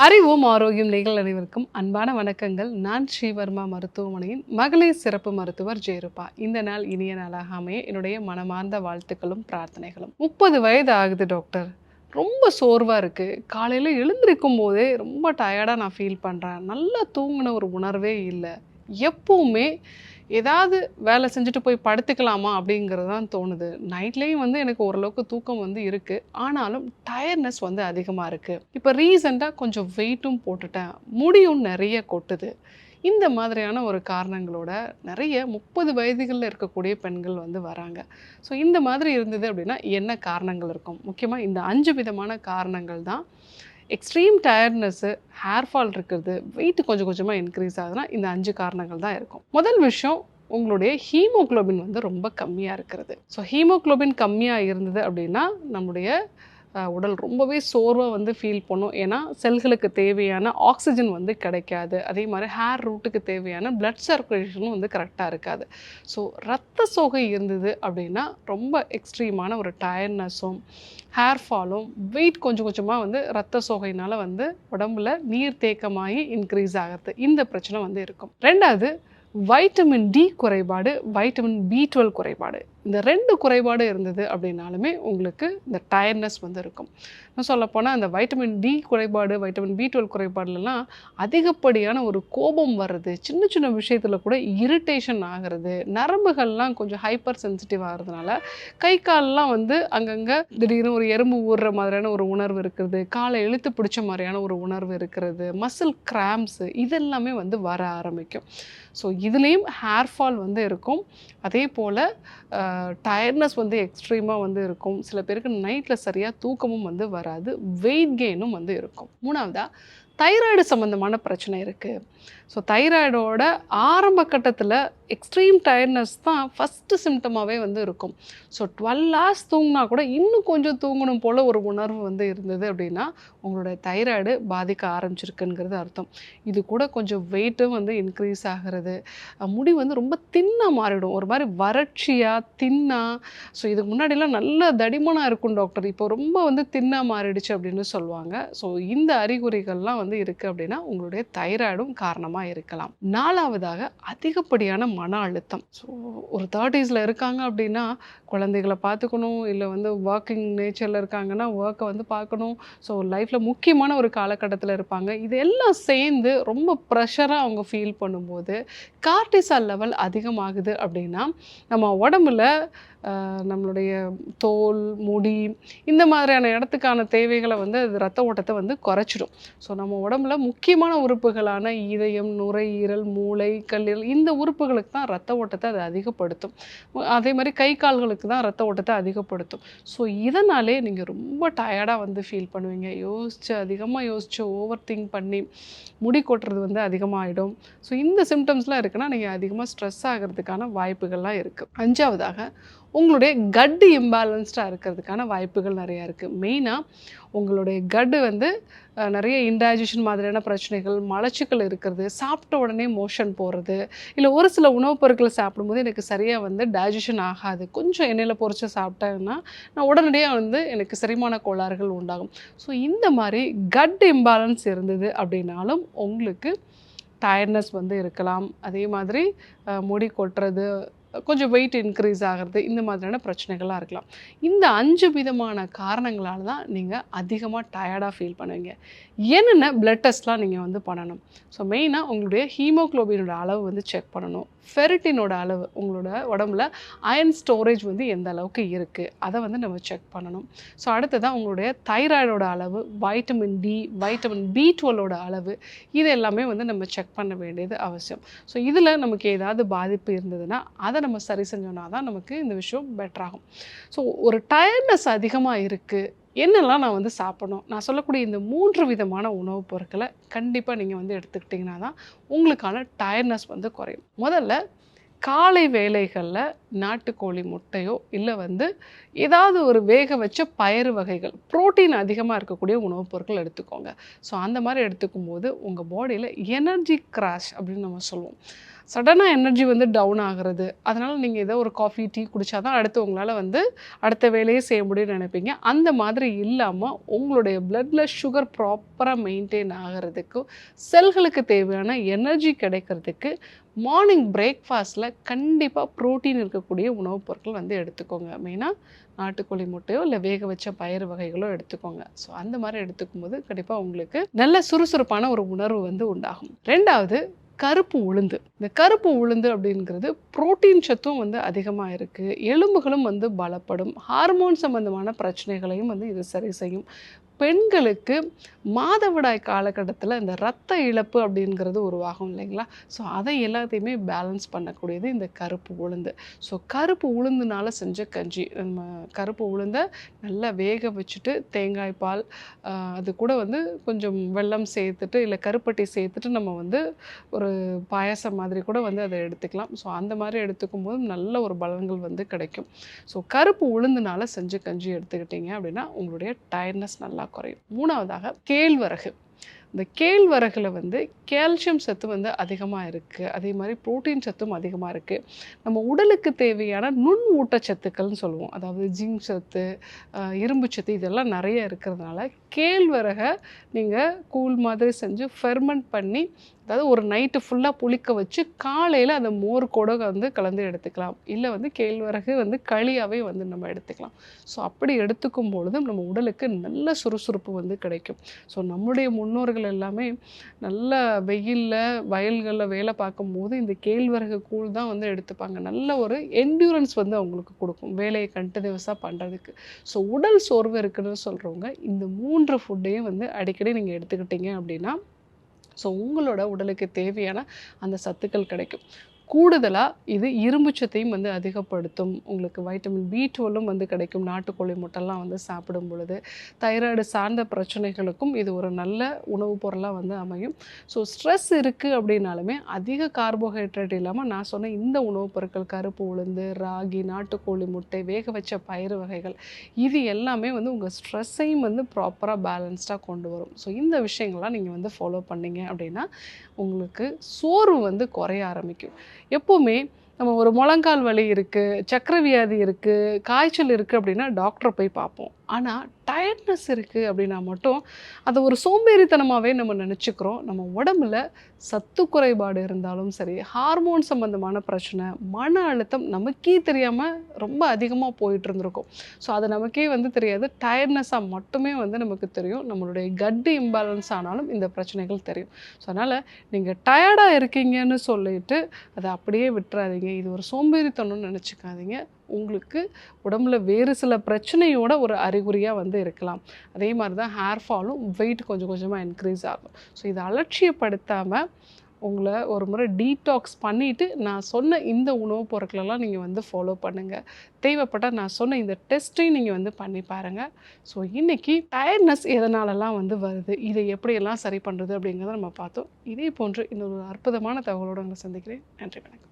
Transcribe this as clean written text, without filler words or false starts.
அறிவும் ஆரோக்கியம் நீங்கள் அனைவருக்கும் அன்பான வணக்கங்கள். நான் ஸ்ரீவர்மா மருத்துவமனையின் மகளிர் சிறப்பு மருத்துவர் ஜெயரூபா. இந்த நாள் இனிய நாளாக அமைய என்னுடைய மனமார்ந்த வாழ்த்துக்களும் பிரார்த்தனைகளும். 30 வயது ஆகுது டாக்டர். ரொம்ப சோர்வாக இருக்குது. காலையில் எழுந்திருக்கும் போதே ரொம்ப டயர்டாக நான் ஃபீல் பண்ணுறேன். நல்லா தூங்கின ஒரு உணர்வே இல்லை. எப்பவுமே ஏதாவது வேலை செஞ்சுட்டு போய் படுத்துக்கலாமா அப்படிங்கிறது தான் தோணுது. நைட்லேயும் எனக்கு ஓரளவுக்கு தூக்கம் இருக்குது. ஆனாலும் டயர்ட்னஸ் அதிகமாக இருக்குது. இப்போ ரீசெண்டாக கொஞ்சம் வெயிட்டும் போட்டுட்டேன். முடியும் நிறைய கொட்டுது. இந்த மாதிரியான ஒரு காரணங்களோட நிறைய 30 வயதுகளில் இருக்கக்கூடிய பெண்கள் வராங்க. ஸோ இந்த மாதிரி இருந்தது அப்படின்னா என்ன காரணங்கள் இருக்கும்? முக்கியமாக இந்த 5 விதமான காரணங்கள் தான். எக்ஸ்ட்ரீம் டயர்ட்னஸ்ஸு, ஹேர் ஃபால் இருக்கிறது, வெயிட் கொஞ்சம் கொஞ்சமாக இன்க்ரீஸ் ஆகுதுன்னா இந்த 5 காரணங்கள் தான் இருக்கும். முதல் விஷயம், உங்களுடைய ஹீமோக்ளோபின் ரொம்ப கம்மியாக இருக்கிறது. ஸோ ஹீமோக்ளோபின் கம்மியாக இருந்தது அப்படின்னா நம்முடைய உடல் ரொம்பவே சோர்வாக ஃபீல் பண்ணும். ஏன்னா செல்களுக்கு தேவையான ஆக்சிஜன் கிடைக்காது. அதே மாதிரி ஹேர் ரூட்டுக்கு தேவையான பிளட் சர்க்குலேஷனும் கரெக்டாக இருக்காது. ஸோ ரத்த சோகை இருந்தது அப்படின்னா ரொம்ப எக்ஸ்ட்ரீமான ஒரு டயர்ட்னஸும் ஹேர் ஃபாலும், வெயிட் கொஞ்சம் கொஞ்சமாக ரத்த சோகையினால் உடம்புல நீர் தேக்கமாகி இன்க்ரீஸ் ஆகிறது. இந்த பிரச்சனை இருக்கும். ரெண்டாவது, வைட்டமின் டி குறைபாடு, வைட்டமின் B12 குறைபாடு. இந்த 2 குறைபாடு இருந்தது அப்படின்னாலுமே உங்களுக்கு இந்த டயர்ட்னஸ் இருக்கும். இன்னும் சொல்லப்போனால் அந்த வைட்டமின் டி குறைபாடு, வைட்டமின் B12 குறைபாடுலாம் அதிகப்படியான ஒரு கோபம் வர்றது, சின்ன சின்ன விஷயத்தில் கூட இரிட்டேஷன் ஆகிறது, நரம்புகள்லாம் கொஞ்சம் ஹைப்பர் சென்சிட்டிவ் ஆகிறதுனால கை கால்லாம் அங்கங்கே திடீர்னு ஒரு எறும்பு ஊறுற மாதிரியான ஒரு உணர்வு இருக்கிறது, காலை இழுத்து பிடிச்ச மாதிரியான ஒரு உணர்வு இருக்கிறது, மசில் கிராம்ஸு இதெல்லாமே வர ஆரம்பிக்கும். ஸோ இதுலேயும் ஹேர் ஃபால் இருக்கும். அதே போல் டயர்ட்னஸ் எக்ஸ்ட்ரீமாக இருக்கும். சில பேருக்கு நைட்டில் சரியாக தூக்கமும் வராது. வெயிட் கெயினும் இருக்கும். மூணாவதாக, தைராய்டு சம்மந்தமான பிரச்சனை இருக்குது. ஸோ தைராய்டோட ஆரம்ப கட்டத்தில் எக்ஸ்ட்ரீம் டயர்ட்னஸ் தான் ஃபஸ்ட்டு சிம்டமாகவே இருக்கும். ஸோ 12 hours தூங்கினா கூட இன்னும் கொஞ்சம் தூங்கணும் போல் ஒரு உணர்வு இருந்தது அப்படின்னா உங்களோட தைராய்டு பாதிக்க ஆரம்பிச்சிருக்குங்கிறது அர்த்தம். இது கூட கொஞ்சம் வெயிட்டும் இன்க்ரீஸ் ஆகிறது, முடி ரொம்ப தின்னாக மாறிடும், ஒரு மாதிரி வறட்சியாக தின்னாக. ஸோ இதுக்கு முன்னாடிலாம் நல்ல தடிமனாக இருக்கும் டாக்டர், இப்போ ரொம்ப தின்னாக மாறிடுச்சு அப்படின்னு சொல்லுவாங்க. ஸோ இந்த அறிகுறிகள்லாம் இருக்குது அப்படின்னா உங்களுடைய தைராய்டும் காரணமாக இருக்கலாம். நாலாவதாக, அதிகப்படியான மன அழுத்தம். ஸோ ஒரு 30sல இருக்காங்க அப்படின்னா குழந்தைகளை பார்த்துக்கணும், இல்லை ஒர்க்கிங் நேச்சரில் இருக்காங்கன்னா ஒர்க்கை பார்க்கணும். ஸோ லைஃப்பில் முக்கியமான ஒரு காலகட்டத்தில் இருப்பாங்க. இது எல்லாம் சேர்ந்து ரொம்ப ப்ரெஷராக அவங்க ஃபீல் பண்ணும்போது கார்டிசால் லெவல் அதிகமாகுது அப்படின்னா நம்ம உடம்புல நம்மளுடைய தோல், முடி இந்த மாதிரியான இடத்துக்கான தேவைகளை அது ரத்த ஓட்டத்தை குறைச்சிடும். ஸோ நம்ம உடம்புல முக்கியமான உறுப்புகளான இதயம், நுரையீரல், மூளை, கல்லீரல் இந்த உறுப்புகளுக்கு தான் ரத்த ஓட்டத்தை அது அதிகப்படுத்தும். அதே மாதிரி கை கால்களுக்கு தான் ரத்த ஓட்டத்தை அதிகப்படுத்தும். ஸோ இதனாலே நீங்கள் ரொம்ப டயர்டாக ஃபீல் பண்ணுவீங்க. அதிகமாக யோசிச்சு ஓவர் திங்க் பண்ணி முடி கொட்டுறது அதிகமாகிடும். ஸோ இந்த சிம்டம்ஸ்லாம் இருக்குன்னா நீங்கள் அதிகமாக ஸ்ட்ரெஸ் ஆகிறதுக்கான வாய்ப்புகள்லாம் இருக்குது. அஞ்சாவதாக, உங்களுடைய கட் இம்பேலன்ஸ்டாக இருக்கிறதுக்கான வாய்ப்புகள் நிறையா இருக்குது. மெயினாக உங்களுடைய கட்டு நிறைய இன்டைஜஷன் மாதிரியான பிரச்சனைகள், மலச்சிக்கல் இருக்கிறது, சாப்பிட்ட உடனே மோஷன் போகிறது, இல்லை ஒரு சில உணவுப் பொருட்களை சாப்பிடும்போது எனக்கு சரியாக டைஜஷன் ஆகாது, கொஞ்சம் எண்ணெயில் பொரிச்சு சாப்பிட்டேன்னா நான் உடனடியாக எனக்கு செரிமான கோளாறுகள் உண்டாகும். ஸோ இந்த மாதிரி கட் இம்பேலன்ஸ் இருந்தது அப்படின்னாலும் உங்களுக்கு டயர்ட்னஸ் இருக்கலாம். அதே மாதிரி முடி கொட்டுறது, கொஞ்சம் வெயிட் இன்க்ரீஸ் ஆகிறது, இந்த மாதிரியான பிரச்சனைகள்லாம் இருக்கலாம். இந்த 5 விதமான காரணங்களால் தான் நீங்கள் அதிகமாக டயர்டாக ஃபீல் பண்ணுவீங்க. என்னென்ன பிளட் டெஸ்ட்லாம் நீங்கள் பண்ணணும்? ஸோ மெயினாக உங்களுடைய ஹீமோக்ளோபினோட அளவு செக் பண்ணணும். ஃபெரிட்டினோட அளவு, உங்களோட உடம்புல அயன் ஸ்டோரேஜ் எந்த அளவுக்கு இருக்குது அதை நம்ம செக் பண்ணணும். ஸோ அடுத்ததான் உங்களுடைய தைராய்டோட அளவு, வைட்டமின் டி, வைட்டமின் B12ஓட அளவு, இது எல்லாமே நம்ம செக் பண்ண வேண்டியது அவசியம். ஸோ இதில் நமக்கு ஏதாவது பாதிப்பு இருந்ததுன்னா அதை நம்ம சரி செஞ்சோன்னா தான் நமக்கு இந்த விஷயம் பெட்டராகும். ஸோ ஒரு டயர்ட்னஸ் அதிகமாக இருக்குது, என்னெல்லாம் நான் சாப்பிடணும்? நான் சொல்லக்கூடிய இந்த 3 விதமான உணவுப் பொருட்களை கண்டிப்பாக நீங்கள் எடுத்துக்கிட்டிங்கன்னா தான் உங்களுக்கான டயர்ட்னஸ் குறையும். முதல்ல, காலை வேளைகளில் நாட்டுக்கோழி முட்டையோ இல்லை ஏதாவது ஒரு வேக வச்ச பயிறு வகைகள், புரோட்டீன் அதிகமாக இருக்கக்கூடிய உணவுப் பொருட்கள் எடுத்துக்கோங்க. ஸோ அந்த மாதிரி எடுத்துக்கும் போது உங்கள் பாடியில் எனர்ஜி கிராஷ் அப்படின்னு நம்ம சொல்லுவோம். சடனாக எனர்ஜி வந்து டவுன் ஆகிறது. அதனால் நீங்கள் ஏதோ ஒரு காஃபி, டீ குடித்தா தான் அடுத்து உங்களால் வந்து அடுத்த வேலையே செய்ய முடியும்னு நினைப்பீங்க. அந்த மாதிரி இல்லாமல் உங்களுடைய பிளட்டில் சுகர் ப்ராப்பராக மெயின்டைன் ஆகிறதுக்கு, செல்களுக்கு தேவையான எனர்ஜி கிடைக்கிறதுக்கு மார்னிங் பிரேக்ஃபாஸ்ட்டில் கண்டிப்பாக ப்ரோட்டீன் இருக்கக்கூடிய உணவுப் பொருட்கள் வந்து எடுத்துக்கோங்க. மெயினாக நாட்டுக்கோழி முட்டையோ இல்லை வேக வச்ச பயிறு வகைகளோ எடுத்துக்கோங்க. ஸோ அந்த மாதிரி எடுத்துக்கும்போது கண்டிப்பாக உங்களுக்கு நல்ல சுறுசுறுப்பான ஒரு உணர்வு வந்து உண்டாகும். 2வது கருப்பு உளுந்து. இந்த கருப்பு உளுந்து அப்படிங்கிறது புரோட்டீன் சத்தும் வந்து அதிகமாக இருக்குது. எலும்புகளும் வந்து பலப்படும். ஹார்மோன் சம்பந்தமான பிரச்சனைகளையும் வந்து இது சரி செய்யும். பெண்களுக்கு மாதவிடாய் காலகட்டத்தில் இந்த இரத்த இழப்பு அப்படிங்கிறது உருவாகும் இல்லைங்களா? ஸோ அதை எல்லாத்தையுமே பேலன்ஸ் பண்ணக்கூடியது இந்த கருப்பு உளுந்து. ஸோ கருப்பு உளுந்துனால செஞ்ச கஞ்சி, நம்ம கருப்பு உளுந்தை நல்லா வேக வச்சுட்டு தேங்காய் பால், அது கூட வந்து கொஞ்சம் வெல்லம் சேர்த்துட்டு இல்லை கருப்பட்டி சேர்த்துட்டு நம்ம வந்து ஒரு பாயாசம் மாதிரி கூட வந்து அதை எடுத்துக்கலாம். ஸோ அந்த மாதிரி எடுத்துக்கும் போது நல்ல ஒரு பலன்கள் வந்து கிடைக்கும். ஸோ கருப்பு உளுந்துனால செஞ்ச கஞ்சி எடுத்துக்கிட்டிங்க அப்படின்னா உங்களுடைய டயர்ட்னஸ் நல்லா குறையும். 3வதாக கேழ்வரகு. இந்த கேழ்வரகுல வந்து கால்சியம் சத்து வந்து அதிகமாக இருக்குது. அதே மாதிரி புரோட்டீன் சத்தும் அதிகமாக இருக்குது. நம்ம உடலுக்கு தேவையான நுண் ஊட்டச்சத்துக்கள்னு சொல்லுவோம். அதாவது ஜிங்க் சத்து, இரும்பு சத்து இதெல்லாம் நிறைய இருக்கிறதுனால கேழ்வரகை நீங்கள் கூழ் மாதிரி செஞ்சு ஃபெர்மெண்ட் பண்ணி, அதாவது ஒரு நைட்டு ஃபுல்லாக புளிக்க வச்சு காலையில் அந்த மோர் கூட வந்து கலந்து எடுத்துக்கலாம். இல்லை வந்து கேழ்வரகு வந்து களியாகவே வந்து நம்ம எடுத்துக்கலாம். ஸோ அப்படி எடுத்துக்கும் பொழுதும் நம்ம உடலுக்கு நல்ல சுறுசுறுப்பு வந்து கிடைக்கும். ஸோ நம்முடைய முன்னோர்கள் எல்லாமே நல்ல வெயிலில் வயல்களில் வேலை பார்க்கும்போது இந்த கேழ்வரகு கூழ் தான் வந்து எடுத்துப்பாங்க. நல்ல ஒரு என்டியூரன்ஸ் வந்து அவங்களுக்கு கொடுக்கும் வேலையை கண்டினியூஸாக பண்ணுறதுக்கு. ஸோ உடல் சோர்வு இருக்குன்னு சொல்கிறவங்க இந்த 3 ஃபுட்டையும் வந்து அடிக்கடி நீங்கள் எடுத்துக்கிட்டீங்க அப்படின்னா ஸோ உங்களோட உடலுக்கு தேவையான அந்த சத்துக்கள் கிடைக்கும். கூடுதலாக இது இரும்பு சத்தையும் வந்து அதிகப்படுத்தும். உங்களுக்கு வைட்டமின் B12 வந்து கிடைக்கும் நாட்டுக்கோழி முட்டைலாம் வந்து சாப்பிடும் பொழுது. தைராய்டு சார்ந்த பிரச்சனைகளுக்கும் இது ஒரு நல்ல உணவுப் பொருளாக வந்து அமையும். ஸோ ஸ்ட்ரெஸ் இருக்குது அப்படின்னாலுமே அதிக கார்போஹைட்ரேட் இல்லாமல் நான் சொன்ன இந்த உணவுப் பொருட்கள் கருப்பு உளுந்து, ராகி, நாட்டுக்கோழி முட்டை, வேக வச்ச பயிறு வகைகள் இது எல்லாமே வந்து உங்கள் ஸ்ட்ரெஸ்ஸையும் வந்து ப்ராப்பராக பேலன்ஸ்டாக கொண்டு வரும். ஸோ இந்த விஷயங்கள்லாம் நீங்கள் வந்து ஃபாலோ பண்ணீங்க அப்படின்னா உங்களுக்கு சோர்வு வந்து குறைய ஆரம்பிக்கும். எப்போவுமே நம்ம ஒரு முழங்கால் வலி இருக்குது, சக்கரை வியாதி இருக்குது, காய்ச்சல் இருக்குது அப்படின்னா டாக்டரை போய் பார்ப்போம். ஆனால் டயர்ட்னஸ் இருக்குது அப்படின்னா மட்டும் அதை ஒரு சோம்பேறித்தனமாகவே நம்ம நினச்சிக்கிறோம். நம்ம உடம்புல சத்து குறைபாடு இருந்தாலும் சரி, ஹார்மோன் சம்மந்தமான பிரச்சனை, மன அழுத்தம் நமக்கே தெரியாமல் ரொம்ப அதிகமாக போயிட்டு இருந்திருக்கும். ஸோ அது நமக்கே வந்து தெரியாது. டயர்ட்னஸாக மட்டுமே வந்து நமக்கு தெரியும். நம்மளுடைய கட் இம்பேலன்ஸ் ஆனாலும் இந்த பிரச்சனைகள் தெரியும். ஸோ அதனால் நீங்கள் டயர்டாக இருக்கீங்கன்னு சொல்லிட்டு அதை அப்படியே விட்டுறாதீங்க. இது ஒரு சோம்பேறித்தனம்னு நினச்சிக்காதீங்க. உங்களுக்கு உடம்புல வேறு சில பிரச்சனையோட ஒரு அறிகுறியாக வந்து இருக்கலாம். அதே மாதிரி தான் ஹேர் ஃபாலும் வெயிட் கொஞ்சம் கொஞ்சமாக இன்க்ரீஸ் ஆகும். ஸோ இதை அலட்சியப்படுத்தாமல் உங்களை ஒரு முறை டீடாக்ஸ் பண்ணிவிட்டு நான் சொன்ன இந்த உணவுப் பொருட்களெல்லாம் நீங்கள் வந்து ஃபாலோ பண்ணுங்கள். தேவைப்பட்டால் நான் சொன்ன இந்த டெஸ்ட்டையும் நீங்கள் வந்து பண்ணி பாருங்கள். ஸோ இன்றைக்கி டயர்ட்னஸ் எதனாலலாம் வந்து வருது, இதை எப்படியெல்லாம் சரி பண்ணுறது அப்படிங்கிறத நம்ம பார்த்தோம். இதே போன்று இன்னொரு அற்புதமான தகவலோடு உங்களை சந்திக்கிறேன். நன்றி, வணக்கம்.